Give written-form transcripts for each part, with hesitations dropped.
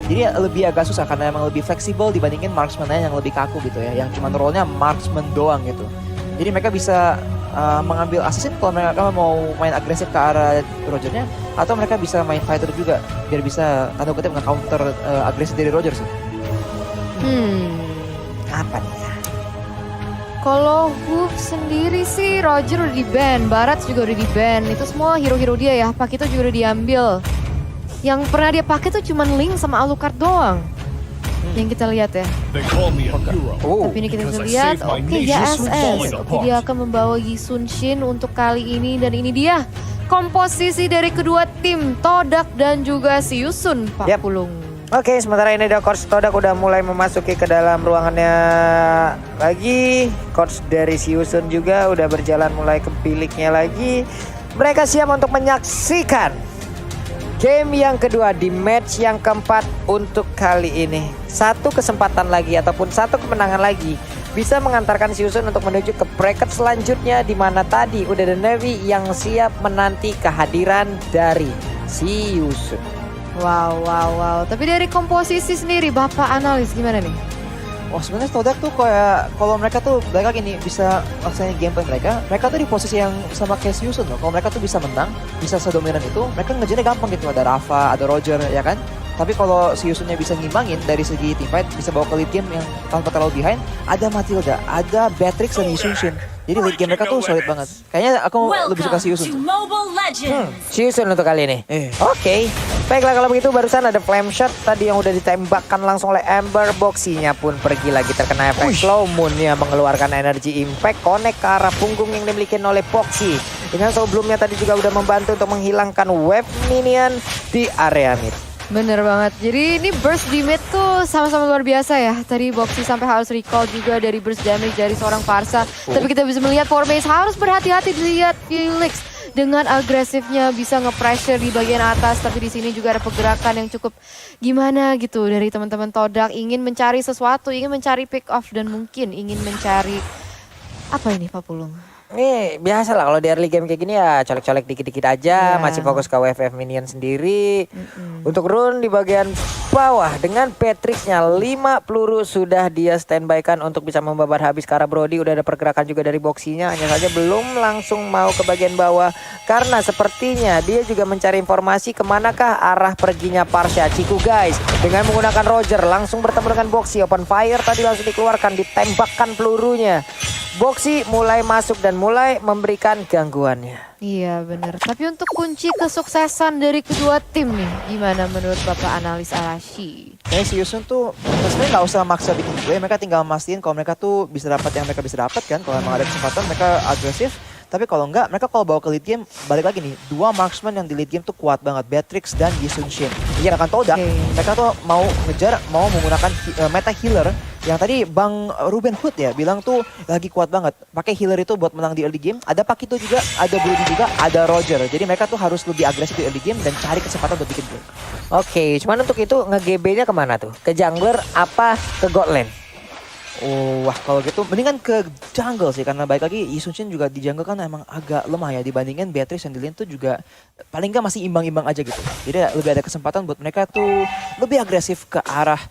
Jadi lebih agak susah karena emang lebih fleksibel dibandingin marksman-nya yang lebih kaku gitu ya. Yang cuma role-nya marksman doang gitu. Jadi mereka bisa mengambil assassin kalau mereka mau main agresif ke arah Rogernya. Atau mereka bisa main fighter juga. Biar bisa tanda kutip nge-counter agresif dari Roger sih. Apa nih ya? Kalau Hook sendiri sih Roger udah di-ban, Barats juga udah di-ban. Itu semua hero-hero dia ya, Pakito juga udah diambil. Yang pernah dia pakai tuh cuman Link sama Alucard doang. Yang kita lihat ya. Tapi ini kita bisa lihat, oke ya SS. Oke, dia akan membawa Yi Sun-shin untuk kali ini. Dan ini dia komposisi dari kedua tim, Todak dan juga si Yusun, Pak Pulung. Oke, sementara ini ada Coach Todak udah mulai memasuki ke dalam ruangannya lagi. Coach dari Siusun juga udah berjalan mulai ke biliknya lagi. Mereka siap untuk menyaksikan game yang kedua di match yang keempat untuk kali ini. Satu kesempatan lagi ataupun satu kemenangan lagi bisa mengantarkan Siusun untuk menuju ke bracket selanjutnya, di mana tadi udah ada Navy yang siap menanti kehadiran dari Siusun. Wow. Tapi dari komposisi sendiri, Bapak analis gimana nih? Wah sebenarnya Todak tuh kayak kalau mereka tuh mereka gini bisa laksanain gameplay mereka tuh di posisi yang sama kayak Yusun loh. Kalau mereka tuh bisa menang, bisa sedominan itu, mereka ngejarnya gampang gitu. Ada Rafa, ada Roger ya kan. Tapi kalau si Yusunnya bisa ngimbangin dari segi teamfight, bisa bawa ke lead game yang tanpa terlalu behind, ada Matilda, ada Beatrix dan Yi Sun-shin. Jadi lead game mereka tuh solid banget. Kayaknya aku lebih suka si Yusun. Si Yusun untuk kali ini. Oke. Baiklah kalau begitu barusan ada flame shot tadi yang udah ditembakkan langsung oleh Ember. Boxinya pun pergi lagi terkena efek slow moon yang mengeluarkan energi impact. Connect ke arah punggung yang dimiliki oleh Boxy. Dengan sebelumnya tadi juga udah membantu untuk menghilangkan web minion di area mid. Bener banget. Jadi ini burst di mid tuh sama-sama luar biasa ya. Tadi Boxy sampai harus recall juga dari burst damage dari seorang Parsa. Tapi kita bisa melihat Formase harus berhati-hati dilihat Felix dengan agresifnya bisa nge-pressure di bagian atas. Tapi di sini juga ada pergerakan yang cukup gimana gitu dari teman-teman Todak. Ingin mencari sesuatu, ingin mencari pick off dan mungkin ingin mencari apa ini Pak Pulung? Nih biasa lah kalau di early game kayak gini ya colek-colek dikit-dikit aja. Masih fokus ke WFF minion sendiri. Untuk Rune di bagian bawah dengan Patricknya 5 peluru sudah dia standby-kan untuk bisa membabat habis ke arah Brody. Udah ada pergerakan juga dari Boxinya, hanya saja belum langsung mau ke bagian bawah karena sepertinya dia juga mencari informasi kemanakah arah perginya Parsha Ciku guys. Dengan menggunakan Roger langsung bertemu dengan Boxy, open fire tadi langsung dikeluarkan, ditembakkan pelurunya. Boxy mulai masuk dan mulai memberikan gangguannya. Iya bener. Tapi untuk kunci kesuksesan dari kedua tim nih, gimana menurut Bapak analis Arashi? Kayaknya si Yusun tuh sebenarnya nggak usah maksa bikin play, mereka tinggal mastiin kalau mereka tuh bisa dapat yang mereka bisa dapat kan. Kalau emang ada kesempatan mereka agresif. Tapi kalau enggak, mereka kalau bawa ke lead game, balik lagi nih, dua marksman yang di lead game tuh kuat banget, Beatrix dan Yi Sun-shin. Iya akan Todak, mereka tuh mau ngejar, mau menggunakan meta healer yang tadi Bang Ruben Hood ya bilang tuh lagi kuat banget. Pakai healer itu buat menang di early game. Ada Pakito juga, ada Brody juga, ada Roger. Jadi mereka tuh harus lebih agresif di early game dan cari kesempatan buat bikin play. Oke, cuman untuk itu nge-GB-nya kemana tuh? Ke jungler apa ke god lane? Oh, wah kalau gitu mendingan ke jungle sih, karena baik lagi Yi Sun-shin juga di jungle kan emang agak lemah ya dibandingin Beatrix yang di lane tuh juga paling nggak masih imbang-imbang aja gitu. Jadi lebih ada kesempatan buat mereka tuh lebih agresif ke arah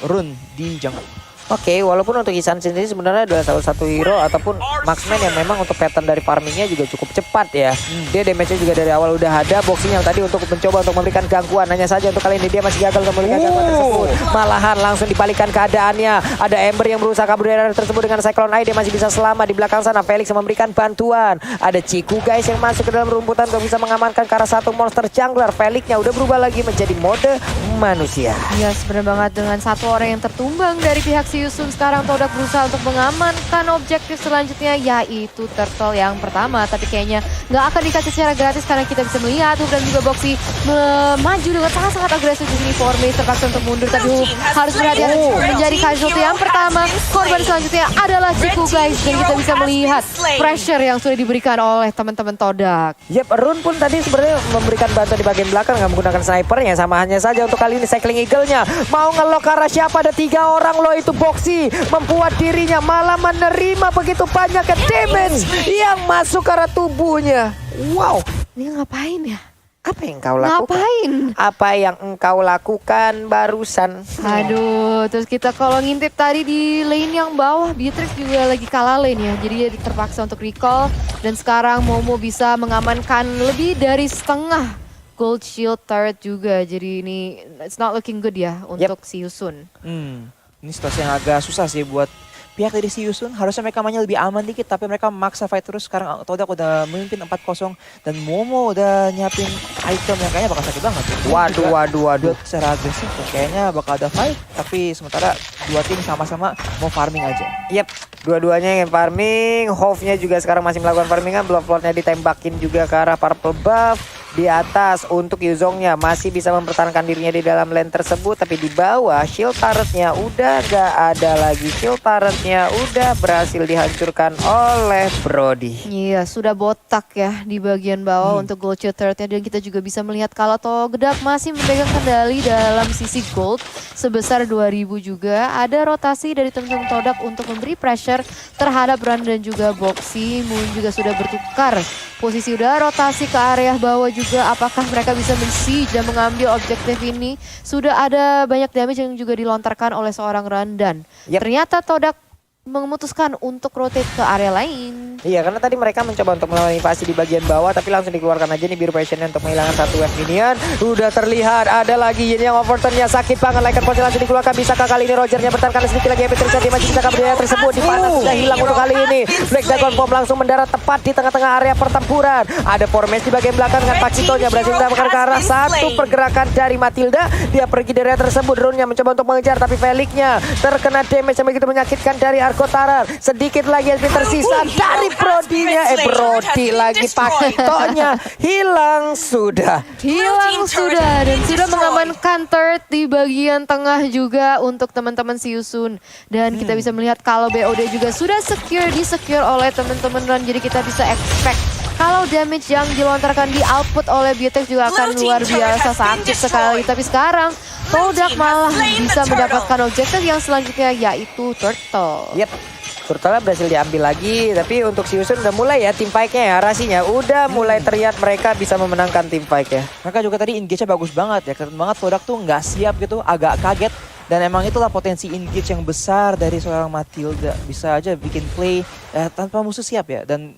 Rune di jungle. Oke, walaupun untuk Isan sendiri sebenarnya adalah salah satu hero ataupun marksman yang memang untuk pattern dari farmingnya juga cukup cepat ya. Dia damage-nya juga dari awal udah ada, boxing yang tadi untuk mencoba untuk memberikan gangguan. Hanya saja untuk kali ini dia masih gagal untuk memberikan gangguan tersebut. Malahan langsung dibalikan keadaannya. Ada Ember yang berusaha kabur dari area tersebut dengan Cyclone Eye. Dia masih bisa selamat di belakang sana. Felix yang memberikan bantuan. Ada Ciku guys yang masuk ke dalam rumputan untuk bisa mengamankan ke arah satu monster jungler. Felixnya udah berubah lagi menjadi mode manusia. Iya sebenarnya banget, dengan satu orang yang tertumbang dari pihak Yusun. Sekarang Todak berusaha untuk mengamankan objektif selanjutnya, yaitu turtle yang pertama. Tapi kayaknya nggak akan dikasih secara gratis karena kita bisa melihat Hoop dan juga Boxy maju dengan sangat-sangat agresif di sini. Formase terpaksa untuk mundur, tapi Hoop harus berhati-hati menjadi casualty yang pertama. Korban selanjutnya adalah Ciku guys, dan kita bisa melihat pressure yang sudah diberikan oleh teman-teman Todak. Yep, Rune pun tadi sebenarnya memberikan bantuan di bagian belakang nggak menggunakan snipernya. Sama hanya saja untuk kali ini cycling eagle-nya mau ngelok ke arah siapa, ada 3 orang loh, itu Boxy membuat dirinya malah menerima begitu banyak damage yang masuk ke arah tubuhnya. Wow. Ini ngapain ya? Apa yang kau lakukan? Ngapain? Apa yang engkau lakukan barusan? Aduh, terus kita kalau ngintip tadi di lane yang bawah, Beatrix juga lagi kalah lane ya. Jadi dia terpaksa untuk recall. Dan sekarang Momo bisa mengamankan lebih dari setengah gold shield turret juga. Jadi ini it's not looking good ya untuk si Yusun. Ini situasi yang agak susah sih buat pihak dari si Yusun. Harusnya mereka mainnya lebih aman dikit, tapi mereka maksa fight terus. Sekarang Todak udah memimpin 4-0 dan Momo udah nyiapin item yang kayaknya bakal sakit banget. Waduh. Build secara agresif tuh. Kayaknya bakal ada fight, tapi sementara dua tim sama-sama mau farming aja. Yep, dua-duanya ingin farming. Hove-nya juga sekarang masih melakukan farmingan. Bloodlord-nya ditembakin juga ke arah purple buff. Di atas untuk Yuzongnya masih bisa mempertahankan dirinya di dalam lane tersebut. Tapi di bawah shield turret-nya udah gak ada lagi. Shield turret-nya udah berhasil dihancurkan oleh Brody. Iya, sudah botak ya di bagian bawah untuk gold shield turret-nya. Dan kita juga bisa melihat kalau Togedak masih memegang kendali dalam sisi gold sebesar 2000 juga. Ada rotasi dari teman-teman Todak untuk memberi pressure terhadap Run dan juga Boxy. Moon juga sudah bertukar posisi, udah rotasi ke area bawah juga. Apakah mereka bisa men-siege dan mengambil objektif ini? Sudah ada banyak damage yang juga dilontarkan oleh seorang Randan. Ternyata Todak memutuskan untuk rotate ke area lain. Iya, karena tadi mereka mencoba untuk melawan invasi di bagian bawah, tapi langsung dikeluarkan aja nih biru passionnya untuk menghilangkan satu wave minion. Udah terlihat ada lagi ini yang overturn-nya sakit banget. Laikan Potion langsung dikeluarkan. Bisakah kali ini Rogernya bertahan sedikit lagi? Petrisa dia masih bisa kabur dari tersebut. Di mana sudah hilang untuk kali ini. Black Dragon Bomb langsung mendarat tepat di tengah-tengah area pertempuran. Ada Formes di bagian belakang dengan Pacitonya berhasil mendapatkan ke arah satu pergerakan dari Matilda. Dia pergi dari area tersebut. Drone-nya mencoba untuk mengejar, tapi Felix-nya terkena damage yang begitu menyakitkan dari Arko Tarar. Sedikit lagi yang tersisa dari Brody-nya. Brody lagi Pacitonya hilang sudah. Hilang sudah dan sudah mengamankan turret di bagian tengah juga untuk teman-teman si Yusun. Dan kita bisa melihat kalau BOD juga sudah di-secure oleh teman-teman Run. Jadi kita bisa expect kalau damage yang dilontarkan di output oleh Beatrix juga akan luar biasa sakit sekali. Tapi sekarang Todak malah bisa mendapatkan objektif yang selanjutnya yaitu Turtle. Yep. Turtle berhasil diambil lagi, tapi untuk si Yusun udah mulai ya tim fight-nya ya, rasinya udah mulai terlihat mereka bisa memenangkan tim fight ya. Mereka juga tadi engage-nya bagus banget ya, kelihatan banget Todak tuh nggak siap gitu, agak kaget. Dan emang itulah potensi engage yang besar dari seorang Matilda. Bisa aja bikin play tanpa musuh siap ya. Dan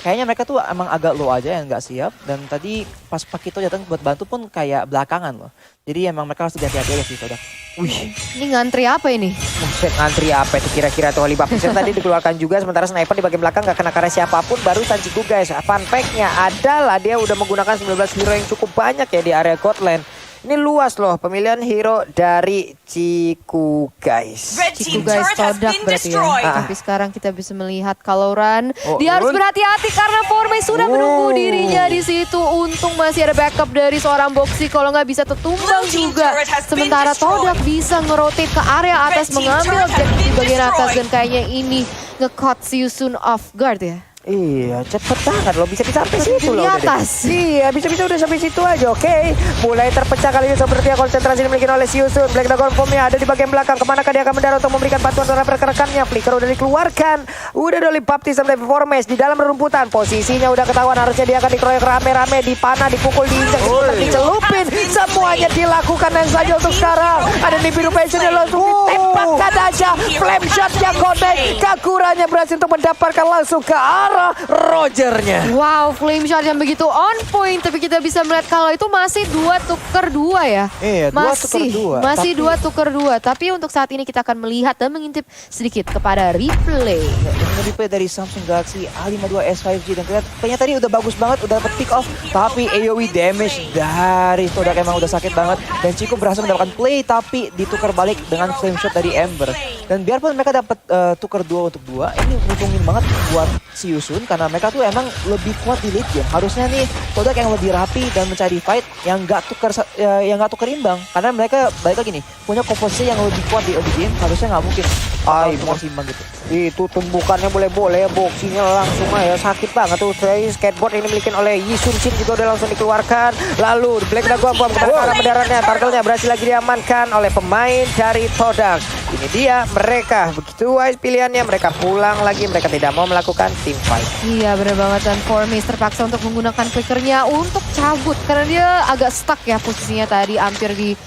kayaknya mereka tuh emang agak low aja yang nggak siap. Dan tadi pas Pakito datang buat bantu pun kayak belakangan loh. Jadi emang mereka harus hati-hati aja sih Todak. Wih, Ini ngantri apa ini? buset, ngantri apa itu kira-kira tuh Holly Baptiste tadi dikeluarkan juga, sementara sniper di bagian belakang gak kena karya siapapun. Barusan Ciku guys, fun fact-nya adalah dia udah menggunakan 19 hero yang cukup banyak ya di area Godland. Ini luas loh pemilihan hero dari Ciku guys. Ciku guys Todak berarti ya. Tapi sekarang kita bisa melihat kalau Run dia harus berhati-hati karena Forme sudah menunggu dirinya di situ. Untung masih ada backup dari seorang Boxy, kalau nggak bisa tertumbang juga. Sementara Todak bisa ngerotate ke area atas mengambil objektif di bagian atas dan kayaknya ini nge-caught si Yusun off guard ya. Iya, cepet banget loh, bisa sampai situ Di loh. atas. Iya, bisa udah sampai situ aja, oke. Mulai terpecah kali ini seperti yang konsentrasi dimiliki oleh si Yusun. Black Dragon Bomb-nya ada di bagian belakang. Kemanakah dia akan mendarat untuk memberikan bantuan terhadap rekan-rekannya? Flicker udah dikeluarkan. Udah dari Baptiste sampai Formes di dalam rerumputan. Posisinya udah ketahuan, harusnya dia akan dikeroyok rame-rame, dipanah, dipukul, diinjak, dicelupin. Semuanya dilakukan yang saja untuk sekarang. Ada di biru passionnya langsung ditembakkan aja. Flame shot-nya connect. Kakuranya berhasil untuk mendapatkan langsung ke arah Rogernya. Wow, flame shot yang begitu on point. Tapi kita bisa melihat kalau itu masih 2-2 ya. Iya, 2-2. Masih 2-2. Tapi untuk saat ini kita akan melihat dan mengintip sedikit kepada replay. Ini replay dari Samsung Galaxy A52 S5G. Dan kayaknya tadi udah bagus banget, udah dapet pick off. Tapi AoE damage dari Todak emang udah sakit banget. Dan Ciku berhasil mendapatkan play, tapi ditukar balik dengan flame shot dari Ember. Dan biarpun mereka dapat tukar 2 untuk 2, ini nguntungin banget buat si Yusun karena mereka tuh emang lebih kuat di late game. Harusnya nih Todak yang lebih rapi dan mencari fight yang nggak tukar imbang. Karena mereka balik lagi nih punya komposisi yang lebih kuat di early game. Harusnya nggak mungkin tukar imbang gitu. Itu tumbukannya boleh-boleh ya, boxingnya langsung aja sakit banget tuh. Skateboard ini dimiliki oleh Yi Sun Shin juga udah langsung dikeluarkan. Lalu Black Dragon Bomb ke arah mendaratnya. Turtle-nya berhasil lagi diamankan oleh pemain dari Todak. Ini dia mereka begitu wise pilihannya, mereka pulang lagi, mereka tidak mau melakukan team fight. Iya bener banget, dan Formis terpaksa untuk menggunakan flickernya untuk cabut karena dia agak stuck ya posisinya tadi, hampir di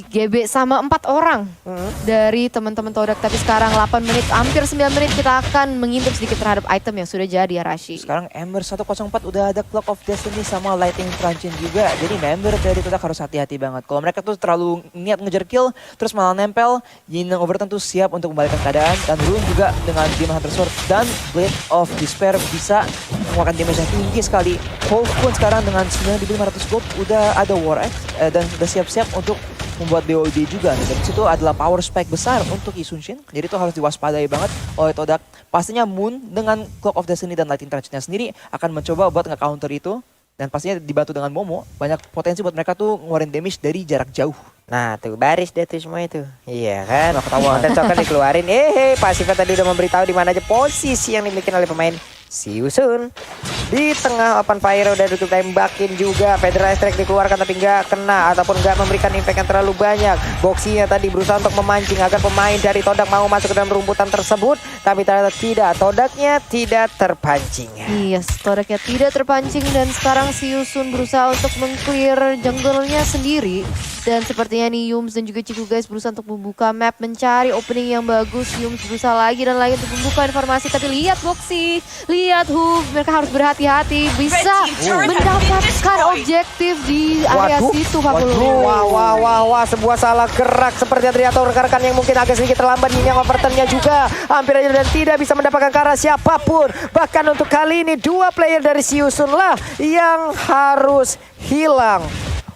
GB sama 4 orang dari teman-teman Todak. Tapi sekarang 8 menit, hampir 9 menit kita akan mengintip sedikit terhadap item yang sudah jadi ya Rashi. Sekarang Ember 104 udah ada Clock of Destiny sama Lightning Truncheon juga. Jadi member dari Todak harus hati-hati banget. Kalau mereka tuh terlalu niat ngejar kill, terus malah nempel, Yin yang Overton tuh siap untuk membalikkan keadaan. Dan Rune juga dengan Demon Hunter Sword dan Blade of Despair bisa mengeluarkan damage yang tinggi sekali. Wolf pun sekarang dengan 9.500 gold udah ada War Axe dan udah siap-siap untuk membuat BOD juga. Dan situ adalah power spike besar untuk Isunshin. Jadi itu harus diwaspadai banget oleh Todak. Pastinya Moon dengan Clock of Destiny dan Lightning Truncheon sendiri akan mencoba buat nge-counter itu. Dan pastinya dibantu dengan Momo, banyak potensi buat mereka tuh ngeluarin damage dari jarak jauh. Nah tuh baris deh tuh semua itu. Iya kan, ketahuan. Dan Cokan dikeluarin. Pasifnya tadi udah memberitahu di mana aja posisi yang dimiliki oleh pemain Siusun. Di tengah open fire udah ditembakin juga. Federal Strike dikeluarkan tapi nggak kena ataupun nggak memberikan impact yang terlalu banyak. Boxinya tadi berusaha untuk memancing agar pemain dari Todak mau masuk ke dalam rumputan tersebut, tapi ternyata tidak. Todaknya tidak terpancing. Iya, Todaknya tidak terpancing dan sekarang Siusun berusaha untuk meng-clear jungle-nya sendiri. Dan sepertinya nih Yums dan juga Ciku guys berusaha untuk membuka map, mencari opening yang bagus. Yums berusaha lagi dan lagi untuk membuka informasi, tapi lihat Boxy, lihat Hoof, mereka harus berhati-hati, bisa mendapatkan objektif di area situ Pak Pulu. Wah, sebuah salah gerak seperti yang terlihat rekan-rekan yang mungkin agak sedikit terlambat. Yang Overtonnya juga hampir aja dan tidak bisa mendapatkan ke arah siapapun. Bahkan untuk kali ini 2 player dari Siusun lah yang harus hilang.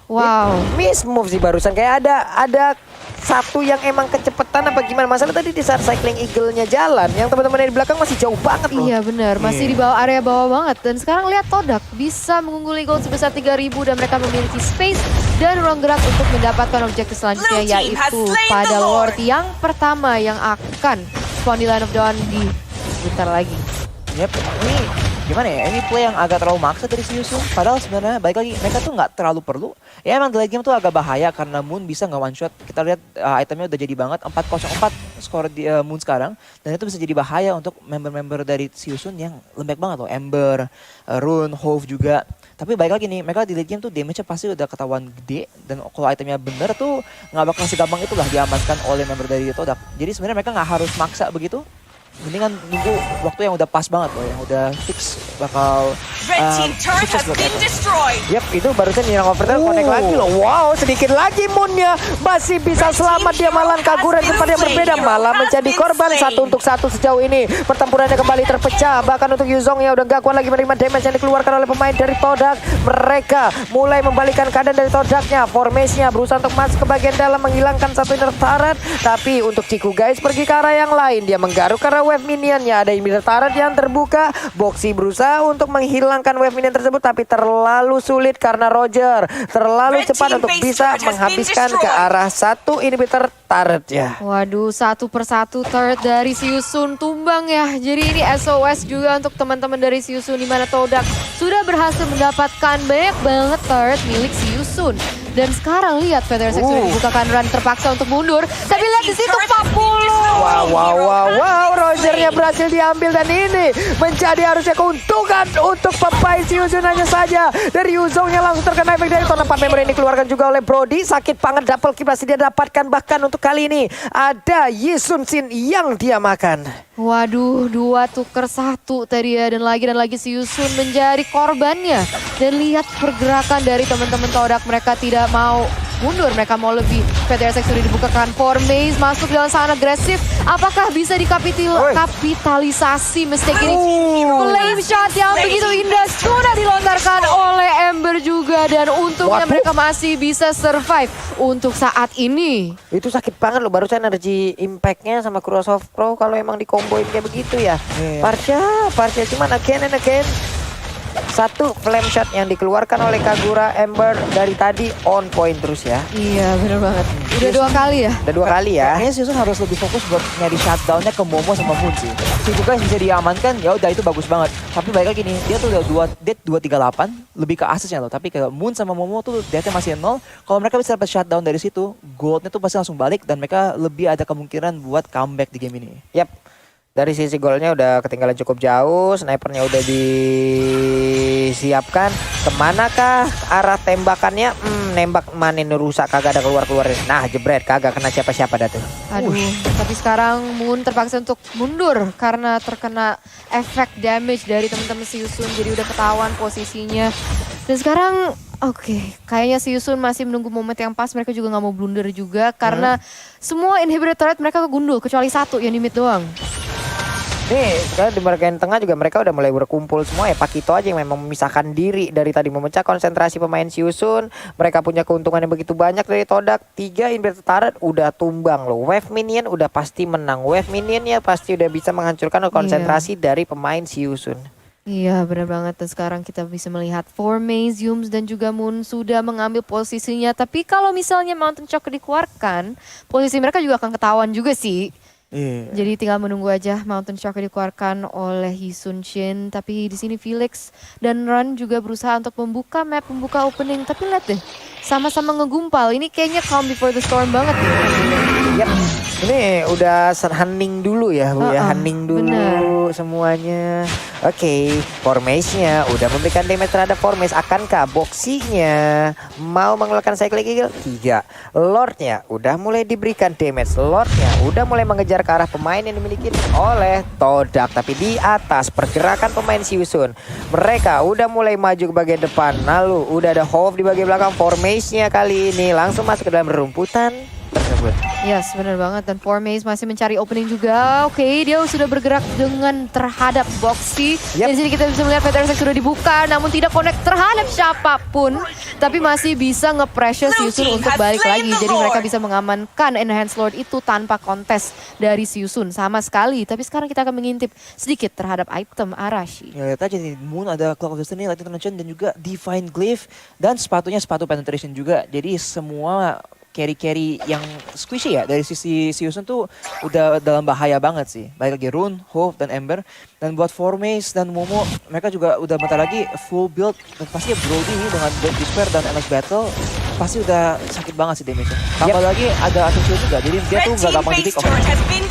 Wow. Miss move sih barusan, kayak ada satu yang emang kecepatan apa gimana. Masalah tadi di saat cycling eagle-nya jalan, yang teman-teman di belakang masih jauh banget loh. Iya benar, masih di bawah area bawah banget. Dan sekarang lihat Todak bisa mengungguli gold sebesar 3.000 dan mereka memiliki space dan ruang gerak untuk mendapatkan objektif selanjutnya, yaitu pada Lord yang pertama yang akan spawn di Land of Dawn di sebentar lagi. Yep, ini gimana ya, ini play yang agak terlalu maksa dari Siusun. Padahal sebenarnya balik lagi, mereka tuh nggak terlalu perlu. Ya emang di late game tuh agak bahaya karena Moon bisa nggak one shot. Kita lihat itemnya udah jadi banget, 404 skor di Moon sekarang. Dan itu bisa jadi bahaya untuk member-member dari Siusun yang lembek banget loh. Ember, Rune, Hove juga. Tapi balik lagi nih, mereka di late game tuh damage-nya pasti udah ketahuan gede. Dan kalau itemnya bener tuh nggak bakal segampang itulah diamankan oleh member dari Todak. Jadi sebenarnya mereka nggak harus maksa begitu. Mendingan nunggu waktu yang udah pas banget loh, yang udah fix bakal sukses buat mereka. Yap, itu barusan nyerang Overton connect lagi loh. Wow, sedikit lagi Moonnya masih bisa selamat. Dia malah kaguran tempat yang berbeda, malah menjadi korban 1-1 sejauh ini. Pertempurannya kembali terpecah. Bahkan untuk Yuzong yang udah gak kuat lagi menerima damage yang dikeluarkan oleh pemain dari Todak. Mereka mulai membalikkan keadaan dari Todaknya. Formasinya berusaha untuk masuk ke bagian dalam, menghilangkan satu inner turret. Tapi untuk Ciku guys pergi ke arah yang lain. Dia menggaruk ke arah wave minionnya. Ada inner turret yang terbuka. Boxy berusaha untuk menghilangkan wave minion tersebut, tapi terlalu sulit karena Roger terlalu cepat untuk bisa menghabiskan ke arah satu inhibitor turret ya. Waduh, satu persatu turret dari Siusun tumbang ya. Jadi ini SOS juga untuk teman-teman dari Siusun, di mana Todak sudah berhasil mendapatkan banyak banget turret milik Siusun. Dan sekarang lihat Federal Sex sudah dibukakan, Run terpaksa untuk mundur. Tapi lihat di situ 40. Wow, Rogernya berhasil diambil dan ini menjadi harusnya keuntungan untuk pemain Siusun. Hanya saja dari Yuzongnya langsung terkena efek dari Ton 4 member ini dikeluarkan juga oleh Brody. Sakit banget, double kill masih dia dapatkan. Bahkan untuk kali ini ada Yisun-Shin yang dia makan. Waduh, 2 tuker 1 tadi ya, dan lagi Siusun menjadi korbannya. Dan lihat pergerakan dari teman-teman Todak, mereka tidak mau mundur, mereka mau lebih. PTSX sudah dibukakan, Formaze masuk dengan sangat agresif. Apakah bisa dikapitalisasi mistake ini? Flame shot yang begitu indah sudah dilontarkan oleh Ember juga, dan untungnya mereka masih bisa survive untuk saat ini. Itu sakit banget loh, barusan energi impact-nya sama Cross of Pro kalau emang dikomboin kayak begitu ya. Parcia cuman again and again. Satu flame shot yang dikeluarkan oleh Kagura Ember dari tadi on point terus ya. Iya bener banget. Udah 2 kali ya. Udah 2 kali ya. Kayaknya Season harus lebih fokus buat nyari shutdownnya ke Momo sama Moon sih. Si juga bisa diamankan, ya udah itu bagus banget. Tapi balik lagi nih, dia tuh udah dead 238, lebih ke asesnya loh. Tapi kayak Moon sama Momo tuh deathnya masih 0. Kalau mereka bisa dapat shutdown dari situ, goldnya tuh pasti langsung balik dan mereka lebih ada kemungkinan buat comeback di game ini. Yap. Dari sisi golnya udah ketinggalan cukup jauh, snipernya udah disiapkan. Kemanakah arah tembakannya? Nembak manin rusak, kagak ada keluar-keluarin. Nah jebret, kagak kena siapa-siapa dah tuh. Aduh, tapi sekarang Moon terpaksa untuk mundur karena terkena efek damage dari teman-teman Siusun. Jadi udah ketahuan posisinya. Dan sekarang kayaknya Siusun masih menunggu momen yang pas. Mereka juga nggak mau blunder juga karena semua inhibitor turret mereka kegundul kecuali satu yang di mid doang. Nih, sekarang di bagian tengah juga mereka udah mulai berkumpul semua ya. Pakito aja yang memang memisahkan diri dari tadi, memecah konsentrasi pemain Siusun. Mereka punya keuntungan yang begitu banyak dari Todak. 3 inhibitor turret udah tumbang loh. Wave minion udah pasti menang. Wave minionnya pasti udah bisa menghancurkan konsentrasi dari pemain Siusun. Iya benar banget. Dan sekarang kita bisa melihat Formase, Yums dan juga Moon sudah mengambil posisinya. Tapi kalau misalnya Mountain Shock dikeluarkan, posisi mereka juga akan ketahuan juga sih. Jadi tinggal menunggu aja Mountain Shock dikeluarkan oleh Hisun Shin. Tapi di sini Felix dan Run juga berusaha untuk membuka map, membuka opening. Tapi lihat deh, sama-sama ngegumpal. Ini kayaknya calm before the storm banget nih. Yap, ini udah hening dulu ya Bu ya, hening dulu semuanya. Oke, Formase-nya udah memberikan damage terhadap Formase. Akankah Boxy-nya mau mengeluarkan Cyclic Eagle? 3. Lord-nya udah mulai diberikan damage. Lord-nya udah mulai mengejar ke arah pemain yang dimiliki oleh Todak. Tapi di atas pergerakan pemain Siusun, mereka udah mulai maju ke bagian depan. Lalu udah ada Hove di bagian belakang. Formase-nya kali ini langsung masuk ke dalam rumputan tersebut. Yes, benar banget. Dan Formase masih mencari opening juga. Oke, dia sudah bergerak dengan terhadap Boxy. Yep. Di sini kita bisa melihat Petersek sudah dibuka, namun tidak connect terhadap siapapun. Tapi masih bisa nge-pressure Siusun untuk balik lagi. Jadi mereka bisa mengamankan Enhanced Lord itu tanpa kontes dari Siusun sama sekali. Tapi sekarang kita akan mengintip sedikit terhadap item Arashi. Ya lihat aja nih, Moon ada Clock of Destiny, Lightning Tornado dan juga Divine Glyph. Dan sepatunya sepatu penetration juga. Jadi semua carry-carry yang squishy ya dari sisi Siusun tuh udah dalam bahaya banget sih. Baik lagi Rune, Hove, dan Ember. Dan buat Formase dan Momo, mereka juga udah bentar lagi full build. Dan pasti ya Brody ini dengan Dead Despair dan Endless Battle pasti udah sakit banget sih damage-nya. Tambah lagi ada Ascension juga, jadi dia tuh gak gampang di pick off.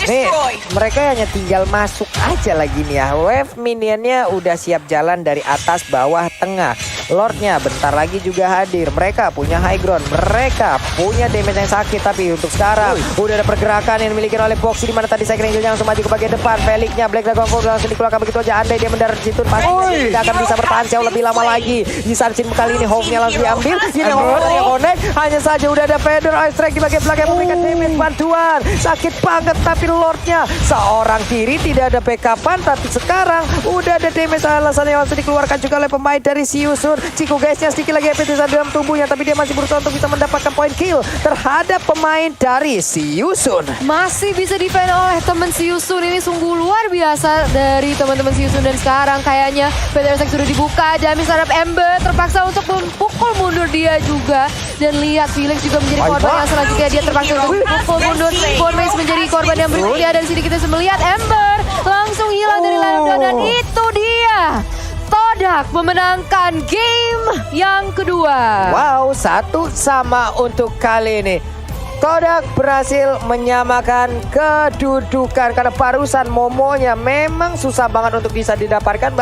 Nih, mereka hanya tinggal masuk aja lagi nih ya. Wave minionnya udah siap jalan dari atas, bawah, tengah. Lordnya bentar lagi juga hadir. Mereka punya high ground, mereka punya damage yang sakit. Tapi untuk sekarang udah ada pergerakan yang dimiliki oleh Boxy, di mana tadi saya kira langsung maju ke bagian depan. Felix-nya Black Dragon Fold langsung dikeluarkan begitu aja. Andai dia mendarat situ pasti tidak akan bisa bertahan jauh lebih lama lagi. Di Sarchin kali ini Hove-nya langsung diambil. Ini Hove connect, hanya saja udah ada Feather Ice Strike di bagian belakang memberikan damage bantuan. Sakit banget, tapi Lordnya seorang diri tidak ada backupan. Tapi sekarang udah ada damage, alasan yang langsung dikeluarkan juga oleh pemain dari Siusun. Ciku guysnya sedikit lagi epitisan dalam tubuhnya, tapi dia masih berusaha untuk bisa mendapatkan poin kill terhadap pemain dari Siusun. Masih bisa defend oleh teman Siusun. Ini sungguh luar biasa dari teman-teman Siusun. Dan sekarang kayaknya Petersek sudah dibuka. Damage terhadap Ember terpaksa untuk memukul mundur dia juga. Dan lihat Felix juga menjadi korban yang selanjutnya. Dia terpaksa untuk memukul mundur. Formase menjadi korban yang berikutnya. Dan sini kita bisa melihat Ember langsung hilang dari layar. Dan itu dia, Todak memenangkan game yang kedua. Wow, 1-1 untuk kali ini. Todak berhasil menyamakan kedudukan karena barusan Momonya memang susah banget untuk bisa didapatkan.